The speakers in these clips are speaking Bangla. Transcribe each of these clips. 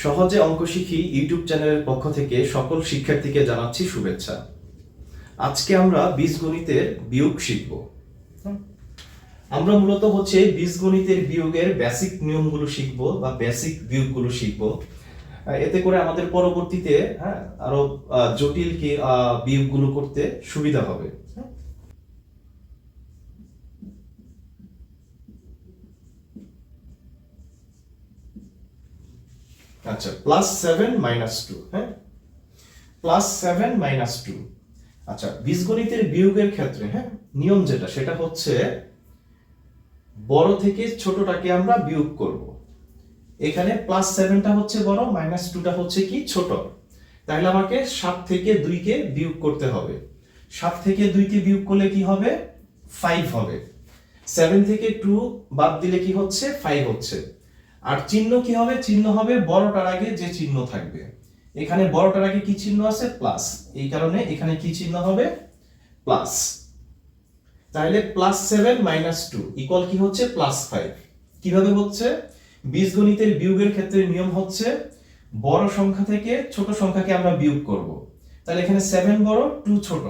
সহজে অঙ্ক শিখি ইউটিউব চ্যানেলের পক্ষ থেকে সকল শিক্ষার্থীকে জানাচ্ছি শুভেচ্ছা। আজকে আমরা বীজগণিতের বিয়োগ শিখব। আমরা মূলত বীজগণিতের বিয়োগের বেসিক নিয়মগুলো শিখব বা বেসিক বিয়োগগুলো শিখব। এতে করে আমাদের পরবর্তীতে আরো জটিল বিয়োগগুলো করতে সুবিধা হবে। আচ্ছা, +7 - 2, +7 - 2। আচ্ছা, বীজগণিতের বিয়োগের ক্ষেত্রে নিয়ম যেটা সেটা হচ্ছে বড় থেকে ছোটটাকে আমরা বিয়োগ করব। এখানে +7টা হচ্ছে বড়, -2টা হচ্ছে কি ছোট। তাহলে আমাকে 7 থেকে 2 কে বিয়োগ করতে হবে। 7 থেকে 2 কে বিয়োগ করলে কি হবে? 5 হবে। 7 থেকে 2 বাদ দিলে কি হচ্ছে? 5 হচ্ছে। আর চিহ্ন কি হবে? চিহ্ন হবে বড়টার আগে যে চিহ্ন থাকবে। এখানে বড়টার আগে কি চিহ্ন আছে? প্লাস। এই কারণে এখানে কি চিহ্ন হবে? প্লাস। তাহলে +7 - 2 ইকুয়াল কি হচ্ছে? +5। কিভাবে হচ্ছে? বীজগণিতের বিয়োগের ক্ষেত্রে নিয়ম হচ্ছে বড় সংখ্যা থেকে ছোট সংখ্যাকে আমরা বিয়োগ করব। তাহলে এখানে 7 বড়, 2 ছোট।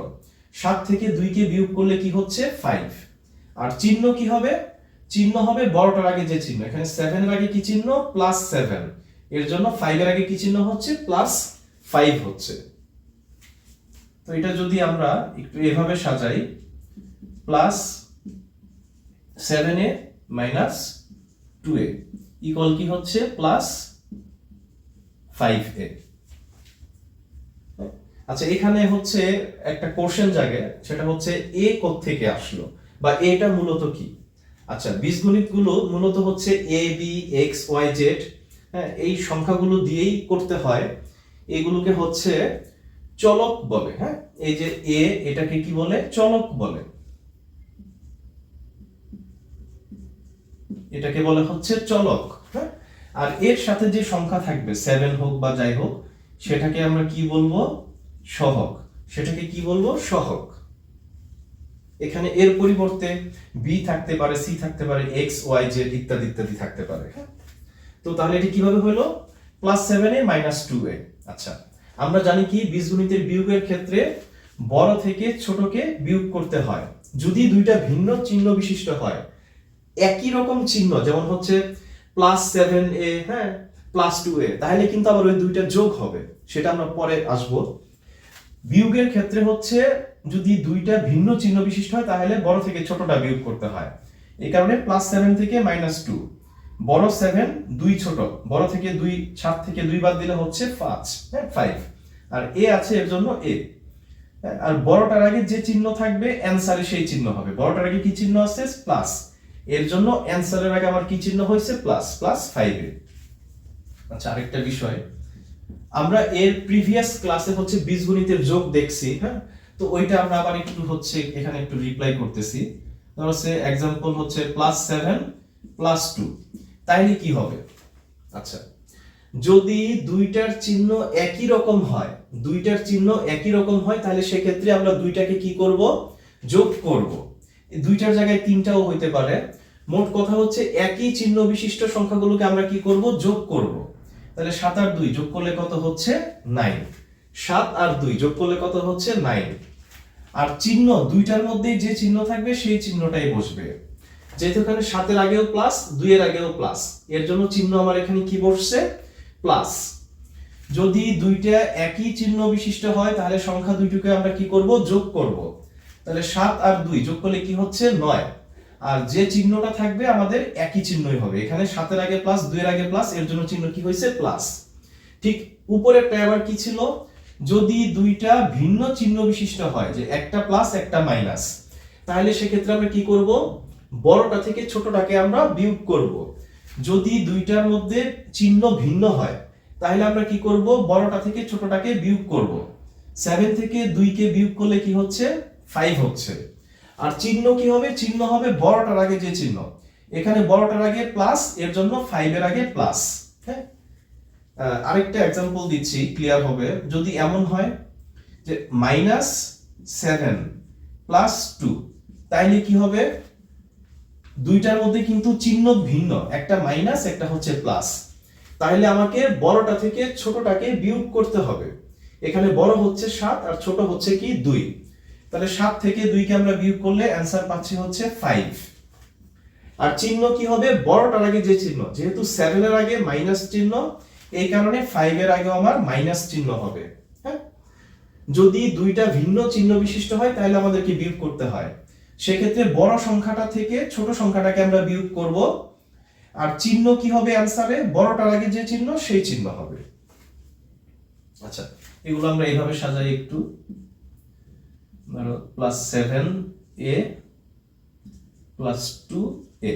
7 থেকে 2 কে বিয়োগ করলে কি হচ্ছে? 5। আর চিহ্ন কি হবে? চিহ্ন হবে বড়টার আগে যে চিহ্ন। এখানে 7 এর আগে কি চিহ্ন? +7। এর জন্য 5 এর আগে কি চিহ্ন হচ্ছে? +5 হচ্ছে। তো এটা যদি আমরা একটু এভাবে সাজাই, +7a - 2a ইকুয়াল কি হচ্ছে? +5a। আচ্ছা, এখানে হচ্ছে একটা কোশ্চেন জাগে, সেটা হচ্ছে a কোথা থেকে আসলো বা এটা মূলত কি? আচ্ছা, বীজগণিতগুলো মূলত হচ্ছে a b x y z এই সংখ্যাগুলো দিয়েই করতে হয়। এগুলোকে হচ্ছে চলক বলে। এই যে a, এটাকে কি বলে? চলক বলে। এটাকে বলে হচ্ছে চলক। আর এর সাথে যে সংখ্যা থাকবে 7 হোক বা যাই হোক, সেটাকে আমরা কি বলবো? সহগ। সেটাকে কি বলবো? সহগ। এখানে এর পরিবর্তে b থাকতে পারে, c থাকতে পারে, x y z ইত্যাদি ইত্যাদি থাকতে পারে। তো তাহলে এটি কিভাবে হলো? +7a - 2a। আচ্ছা, আমরা জানি কি বীজগণিতের বিয়োগের ক্ষেত্রে বড় থেকে ছোটকে বিয়োগ করতে হয় যদি দুইটা ভিন্ন চিহ্ন বিশিষ্ট হয়। একই রকম চিহ্ন, যেমন হচ্ছে +7a +2a, তাহলে কিন্তু আবার ওই দুইটা যোগ হবে, সেটা আমরা পরে আসব। বিয়োগের ক্ষেত্রে হচ্ছে যদি দুইটা ভিন্ন চিহ্ন বিশিষ্ট হয় তাহলে বড় থেকে ছোটটা বিয়োগ করতে হয়। এই কারণে +7 থেকে -2, বড় 7, 2 ছোট। বড় থেকে 2, 7 থেকে 2 বাদ দিলে হচ্ছে 5 আর a আছে এর জন্য a। আর বড়টার আগে যে চিহ্ন থাকবে অ্যানসারে সেই চিহ্ন হবে। বড়টার আগে কি চিহ্ন আছে? প্লাস। এর জন্য অ্যানসারের আগে আমার কি চিহ্ন হয়েছে? +5a। আচ্ছা, আরেকটা বিষয়, আমরা এর প্রিভিয়াস ক্লাসে হচ্ছে বীজগণিতের যোগ দেখছি। তো ওইটা আমরা আবার একটু হচ্ছে এখানে একটু রিপ্লাই করতেছি। ধরো হচ্ছে एग्जांपल হচ্ছে +7 + 2, তাইলে কি হবে? আচ্ছা, যদি দুইটার চিহ্ন একই রকম হয়, তাহলে সেক্ষেত্রে আমরা দুইটাকে কি করব? যোগ করব। এই দুইটার জায়গায় তিনটাও হইতে পারে। মোট কথা হচ্ছে একই চিহ্ন বিশিষ্ট সংখ্যাগুলোকে আমরা কি করব? যোগ করব। তাহলে 7 আর 2 যোগ করলে কত হচ্ছে? 9। 7 আর 2 যোগ করলে কত হচ্ছে? 9। আর চিহ্ন দুইটার মধ্যে যে চিহ্ন থাকবে সেই চিহ্নটাই বসবে। যেহেতু এখানে 7 এর আগেও প্লাস, 2 এর আগেও প্লাস, এর জন্য চিহ্ন আমার এখানে কি বসছে? প্লাস। যদি দুইটা একই চিহ্ন বিশিষ্ট হয় তাহলে সংখ্যা দুইটাকে আমরা কি করব? যোগ করব। তাহলে 7 আর 2 যোগ করলে কি হচ্ছে? 9। আর যে চিহ্নটা থাকবে আমাদের একই চিহ্নই হবে। এখানে 7 এর আগে প্লাস, 2 এর আগে প্লাস, এর জন্য চিহ্ন কি হয়েছে? প্লাস। ঠিক উপরেরটা আবার কি ছিল? যদি দুইটা ভিন্ন চিহ্ন বিশিষ্ট হয়, যে একটা প্লাস একটা মাইনাস, তাহলে সেক্ষেত্রে আমরা কি করব? বড়টা থেকে ছোটটাকে আমরা বিয়োগ করব। যদি দুইটার মধ্যে চিহ্ন ভিন্ন হয় তাহলে আমরা কি করব? বড়টা থেকে ছোটটাকে বিয়োগ করব। 7 থেকে 2 কে বিয়োগ করলে কি হচ্ছে? 5 হচ্ছে। আর চিহ্ন কি হবে? চিহ্ন হবে বড়টার আগে যে চিহ্ন। এখানে বড়টার আগে প্লাস, এর জন্য 5 এর আগে প্লাস। আরেকটা एग्जांपल দিচ্ছি, ক্লিয়ার হবে। যদি এমন হয় যে -7 + 2, তাইলে কি হবে? দুইটার মধ্যে কিন্তু চিহ্ন ভিন্ন, একটা মাইনাস একটা হচ্ছে প্লাস। তাহলে আমাকে বড়টা থেকে ছোটটাকে বিয়োগ করতে হবে। এখানে বড় হচ্ছে 7 আর ছোট হচ্ছে কি 2। তাহলে 7 থেকে 2 কে আমরা বিয়োগ করলে অ্যানসার পাচ্ছি হচ্ছে 5। আর চিহ্ন কি হবে? বড়টার আগে যে চিহ্ন, যেহেতু 7 এর আগে মাইনাস চিহ্ন, এই কারণে 5 এর আগে আমার মাইনাস চিহ্ন হবে। হ্যাঁ, যদি দুইটা ভিন্ন চিহ্ন বিশিষ্ট হয় তাহলে আমাদেরকে বিয়োগ করতে হয়। সেক্ষেত্রে বড় সংখ্যাটা থেকে ছোট সংখ্যাটাকে আমরা বিয়োগ করব। আর চিহ্ন কি হবে অ্যানসারে? বড়টার আগে যে চিহ্ন সেই চিহ্ন হবে। আচ্ছা, এগুলো আমরা এইভাবে সাজাই একটু। ধরো +7a +2a।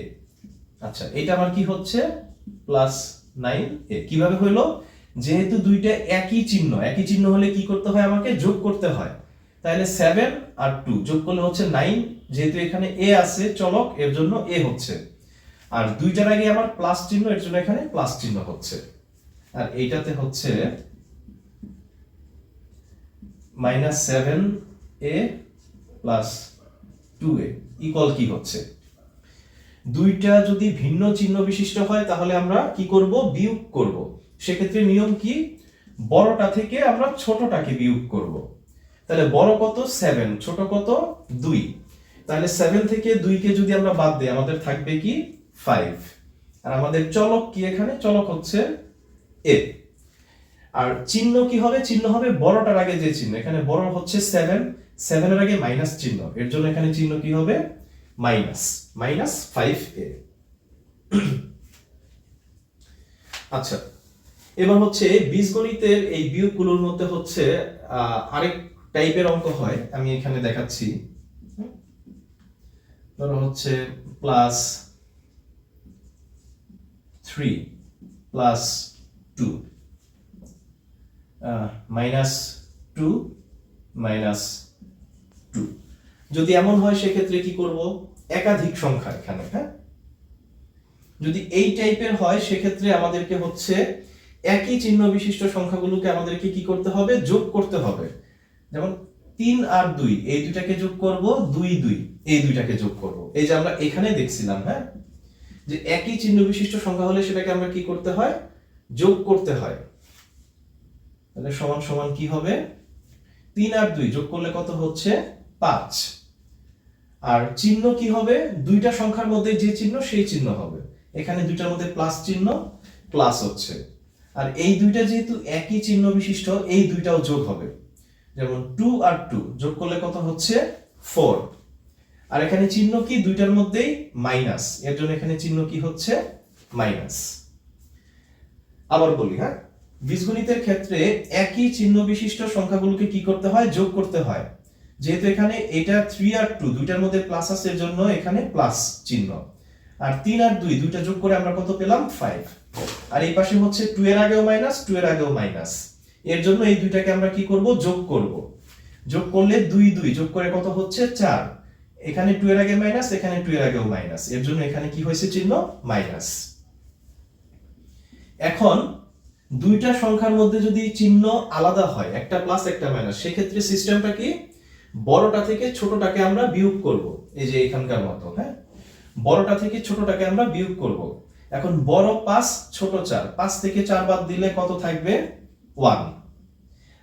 আচ্ছা, এটা আমার কি হচ্ছে? +9a। কিভাবে হলো? যেহেতু দুইটা একই চিহ্ন হলে কি করতে হয়? আমাকে যোগ করতে হয়। তাহলে 7 আর 2 যোগ করলে হচ্ছে 9। যেহেতু এখানে a আছে চলক, এর জন্য a হচ্ছে। আর দুইটার আগে আমার প্লাস চিহ্ন, এর জন্য এখানে প্লাস চিহ্ন হচ্ছে। আর এইটাতে হচ্ছে -7a + 2a ইকুয়াল কি হচ্ছে? দুইটা যদি ভিন্ন চিহ্ন বিশিষ্ট হয় তাহলে আমরা কি করব? বিয়োগ করব। সেক্ষেত্রে নিয়ম কি? বড়টা থেকে আমরা ছোটটাকে বিয়োগ করব। তাহলে বড় কত? 7, ছোট কত? 2। তাহলে 7 থেকে 2 কে যদি আমরা বাদ দেই আমাদের থাকবে কি? 5। আর আমাদের চলক কি? এখানে চলক হচ্ছে a। আর চিহ্ন কি হবে? চিহ্ন হবে বড়টার আগে যে চিহ্ন। এখানে বড় হচ্ছে 7 এর আগে মাইনাস চিহ্ন, এর জন্য এখানে চিহ্ন কি হবে? -5a। আচ্ছা, এবার হচ্ছে বীজগণিতের এই বিয়োগগুলোর মধ্যে হচ্ছে আরেক টাইপের অঙ্ক হয়, আমি এখানে দেখাচ্ছি। ধরো হচ্ছে +3 +2 -2 -2। যদি এমন হয় সেক্ষেত্রে কি করব? একাধিক সংখ্যা এখানে, হ্যাঁ, যদি এই টাইপের হয় সেক্ষেত্রে আমাদেরকে হচ্ছে একই চিহ্ন বিশিষ্ট সংখ্যাগুলোকে আমাদেরকে কি করতে হবে? যোগ করতে হবে। যেমন 3 আর 2, এই দুইটাকে যোগ করব, 2 2 এই দুইটাকে যোগ করব। এই যে আমরা এখানে দেখছিলাম, হ্যাঁ, যে একই চিহ্ন বিশিষ্ট সংখ্যা হলে সেটাকে আমরা কি করতে হয়? যোগ করতে হয়। তাহলে সমান সমান কি হবে? 3 আর 2 যোগ করলে কত হচ্ছে? 5। আর চিহ্ন কি হবে? দুইটা সংখ্যার মধ্যে যে চিহ্ন সেই চিহ্ন হবে। এখানে দুইটার মধ্যে প্লাস চিহ্ন, প্লাস হচ্ছে। আর এই দুইটা যেহেতু একই চিহ্ন বিশিষ্ট, এই দুইটাও যোগ হবে। যেমন 2 আর 2 যোগ করলে কত হচ্ছে? 4। আর এখানে চিহ্ন কি? দুইটার মধ্যেই মাইনাস, এর জন্য এখানে চিহ্ন কি হচ্ছে? মাইনাস। আবার বলি, হ্যাঁ, বীজগণিতের ক্ষেত্রে একই চিহ্ন বিশিষ্ট সংখ্যাগুলোকে কি করতে হয়? যোগ করতে হয়। যেহেতু এখানে এটা 3 আর 2 দুইটার মধ্যে প্লাস আছে, এর জন্য এখানে প্লাস চিহ্ন। আর 3 আর 2 দুইটা যোগ করে আমরা কত পেলাম? 5। আর এই পাশে হচ্ছে 2 এর আগেও মাইনাস, 2 এর আগেও মাইনাস, এর জন্য এই দুইটাকে আমরা কি করব? যোগ করব। যোগ করলে 2 2 যোগ করে কত হচ্ছে? 4। এখানে 2 এর আগে মাইনাস, এখানে 2 এর আগেও মাইনাস, এর জন্য এখানে কি হয়েছে? চিহ্ন মাইনাস। এখন দুইটা সংখ্যার মধ্যে যদি চিহ্ন আলাদা হয়, একটা প্লাস একটা মাইনাস, সেক্ষেত্রে সিস্টেমটা কি? বড়টা থেকে ছোটটাকে আমরা বিয়োগ করব। এই যে এখানকার মতো, হ্যাঁ, বড়টা থেকে ছোটটাকে আমরা বিয়োগ করব। এখন বড় 5, ছোট 4, 5 থেকে 4 বাদ দিলে কত থাকবে? 1।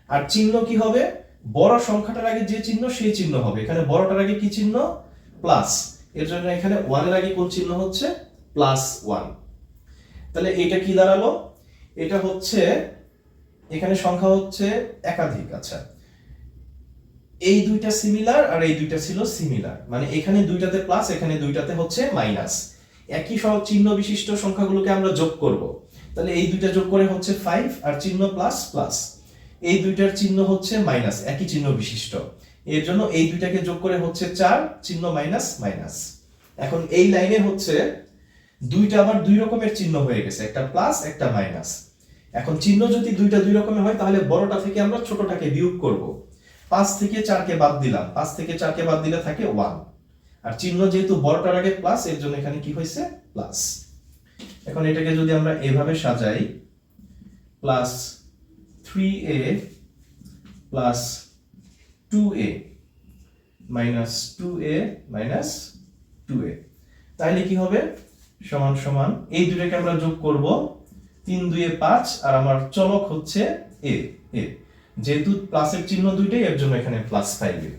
আর চিহ্ন কি হবে? বড় সংখ্যাটার আগে যে চিহ্ন সেই চিহ্ন হবে। এখানে বড়টার আগে কি চিহ্ন? প্লাস, এর জন্য এখানে 1 এর আগে কোন চিহ্ন হচ্ছে? +1। তাহলে এটা কি দাঁড়ালো? এটা হচ্ছে, এখানে সংখ্যা হচ্ছে একাধিক। আচ্ছা, এই দুইটা সিমিলার আর এই দুইটা ছিল সিমিলার, মানে এখানে দুইটাতে প্লাস, এখানে দুইটাতে হচ্ছে মাইনাস। একই চিহ্ন বিশিষ্ট সংখ্যাগুলোকে আমরা যোগ করব। তাহলে এই দুইটা যোগ করে হচ্ছে 5 আর চিহ্ন প্লাস প্লাস, এই দুইটার চিহ্ন হচ্ছে মাইনাস, একই চিহ্ন বিশিষ্ট, এর জন্য এই দুইটাকে যোগ করে হচ্ছে 4, চিহ্ন মাইনাস মাইনাস। এখন এই লাইনে হচ্ছে দুইটা আবার দুই রকমের চিহ্ন হয়ে গেছে, একটা প্লাস একটা মাইনাস। এখন চিহ্ন যদি দুইটা দুই রকমের হয় তাহলে বড়টা থেকে আমরা ছোটটাকে বিয়োগ করব। 5 থেকে 4 কে বাদ দিলাম, 5 থেকে 4 কে বাদ দিলে থাকে 1। আর চিহ্ন যেহেতু বড়টার আগে প্লাস, এর জন্য এখানে কি হয়েছে? প্লাস। এখন এটাকে যদি আমরা এভাবে সাজাই, +3a + 2a -2a -2a, তাহলে কি হবে? সমান সমান এই দুটোকে আমরা যোগ করব, 3 2 5 আর আমার চলক হচ্ছে এ এ যেহেতু প্লাসের চিহ্ন দুইটাই এর জন্য এখানে +5 এ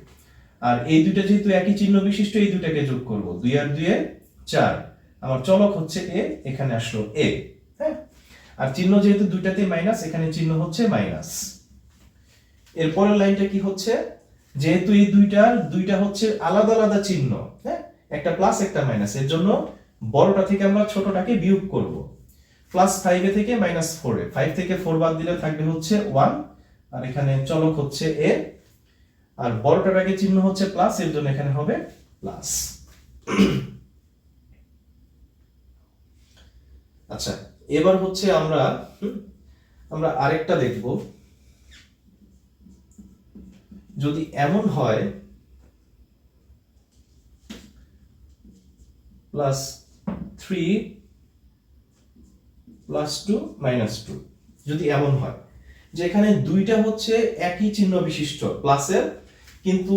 আর এই দুইটা যেহেতু একই চিহ্ন বিশিষ্ট এই দুইটাকে যোগ করব 2 আর 2 এ 4 আমার চলক হচ্ছে এ এখানে আসলো এ হ্যাঁ আর চিহ্ন যেহেতু দুইটাতেই মাইনাস এখানে চিহ্ন হচ্ছে মাইনাস এর পরের লাইনটা কি হচ্ছে যেহেতু এই দুইটা হচ্ছে আলাদা আলাদা চিহ্ন হ্যাঁ একটা প্লাস একটা মাইনাস এর জন্য বড়টা থেকে আমরা ছোটটাকে বিয়োগ করব +5 এ থেকে -4 এ 5 থেকে 4 বাদ দিলে থাকবে হচ্ছে 1 আর এখানে চলক হচ্ছে a আর বড়টার আগে চিহ্ন হচ্ছে প্লাস এর জন্য এখানে হবে প্লাস আচ্ছা এবার হচ্ছে আমরা আরেকটা দেখব যদি এমন হয় +3 +2 -2 যদি এমন হয় যে এখানে দুইটা হচ্ছে একই চিহ্ন বিশিষ্ট প্লাসের কিন্তু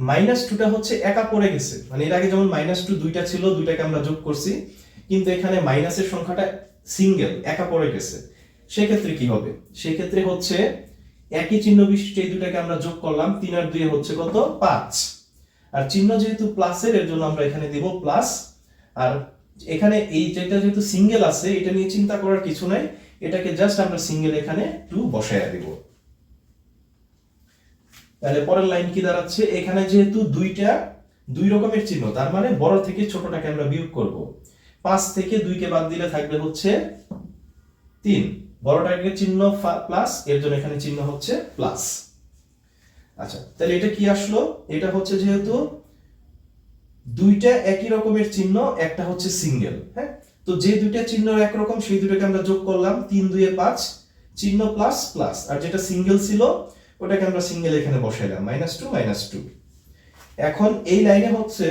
-2টা হচ্ছে একা পড়ে গেছে মানে এর আগে যেমন -2 দুইটা ছিল দুইটাকে আমরা যোগ করছি কিন্তু এখানে মাইনাসের সংখ্যাটা সিঙ্গেল একা পড়ে গেছে সেক্ষেত্রে কি হবে সেক্ষেত্রে হচ্ছে একই চিহ্ন বিশিষ্ট এই দুটাকে আমরা যোগ করলাম 3 আর 2 হচ্ছে কত 5 আর চিহ্ন যেহেতু প্লাসের এর জন্য আমরা এখানে দেব প্লাস আর এখানে এই যেটা যেহেতু সিঙ্গেল আছে এটা নিয়ে চিন্তা করার কিছু নাই এটাকে জাস্ট আমরা সিঙ্গেল এখানে 2 বসায়া দেব তাহলে পরের লাইন কি দাঁড়াচ্ছে এখানে যেহেতু দুই রকমের চিহ্ন তার মানে বড় থেকে ছোটটাকে আমরা বিয়োগ করব 5 থেকে 2 কে বাদ দিলে থাকবে হচ্ছে 3 বড়টাকে চিহ্ন প্লাস এর জন্য এখানে চিহ্ন হচ্ছে প্লাস আচ্ছা তাহলে এটা কি আসলো এটা হচ্ছে যেহেতু দুইটা একই রকমের চিহ্ন একটা হচ্ছে সিঙ্গেল হ্যাঁ তো যে দুইটা চিহ্ন একরকম সেই দুটোকে আমরা যোগ করলাম 3 2 এ 5 চিহ্ন প্লাস প্লাস আর যেটা সিঙ্গেল ছিল ওটাকে আমরা সিঙ্গেল এখানে বসাইলাম -2 এখন এই লাইনে হচ্ছে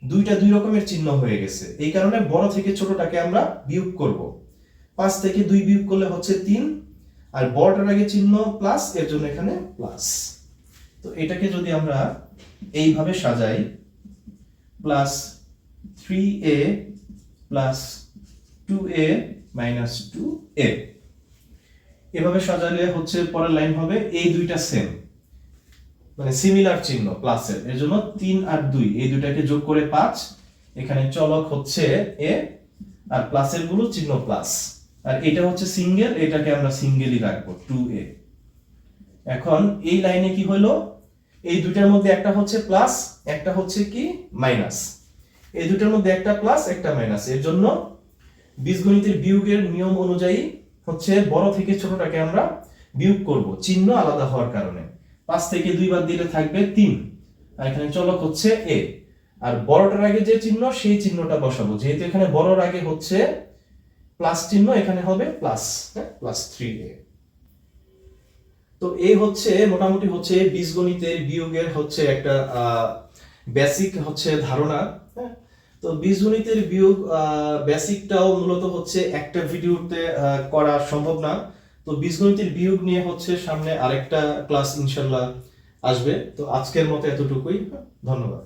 দুইটা দুই রকমের চিহ্ন হয়ে গেছে এই কারণে বড় থেকে ছোটটাকে আমরা বিয়োগ করব 5 থেকে 2 বিয়োগ করলে হচ্ছে 3 আর বড়টার আগে চিহ্ন প্লাস এর জন্য এখানে প্লাস তো এটাকে যদি আমরা এইভাবে সাজাই +3a + 2a - 2a এভাবে সাজালে হচ্ছে পরের লাইন হবে এই দুইটা সেম মানে সিমিলার চিহ্ন প্লাসের এর জন্য 3 আর 2 এই দুইটাকে যোগ করে 5 এখানে চলক হচ্ছে a আর প্লাসের গুলো চিহ্ন প্লাস আর এটা হচ্ছে সিঙ্গেল এটাকে আমরা সিঙ্গেলই রাখবো 2a এখন এই লাইনে কি হলো এই দুটার মধ্যে একটা হচ্ছে প্লাস একটা হচ্ছে কি মাইনাস এই দুটার মধ্যে একটা প্লাস একটা মাইনাস এর জন্য বীজগণিতের বিয়োগের নিয়ম অনুযায়ী হচ্ছে বড় থেকে ছোটটাকে আমরা বিয়োগ করব চিহ্ন আলাদা হওয়ার কারণে 5 থেকে 2 বাদ দিলে থাকবে 3 আর এখানে চলক হচ্ছে a আর বড়টার আগে যে চিহ্ন সেই চিহ্নটা বসাবো যেহেতু এখানে বড়র আগে হচ্ছে প্লাস চিহ্ন এখানে হবে প্লাস হ্যাঁ +3a তো এই হচ্ছে মোটামুটি হচ্ছে বীজগণিতের বিয়োগের হচ্ছে একটা বেসিক হচ্ছে ধারণা হ্যাঁ তো বীজগণিতের বিয়োগ বেসিকটাও মূলত হচ্ছে একটা ভিডিওতে করা সম্ভব না তো বীজগণিতের বিয়োগ নিয়ে হচ্ছে সামনে আরেকটা ক্লাস ইনশাআল্লাহ আসবে তো আজকের মতো এতটুকুই ধন্যবাদ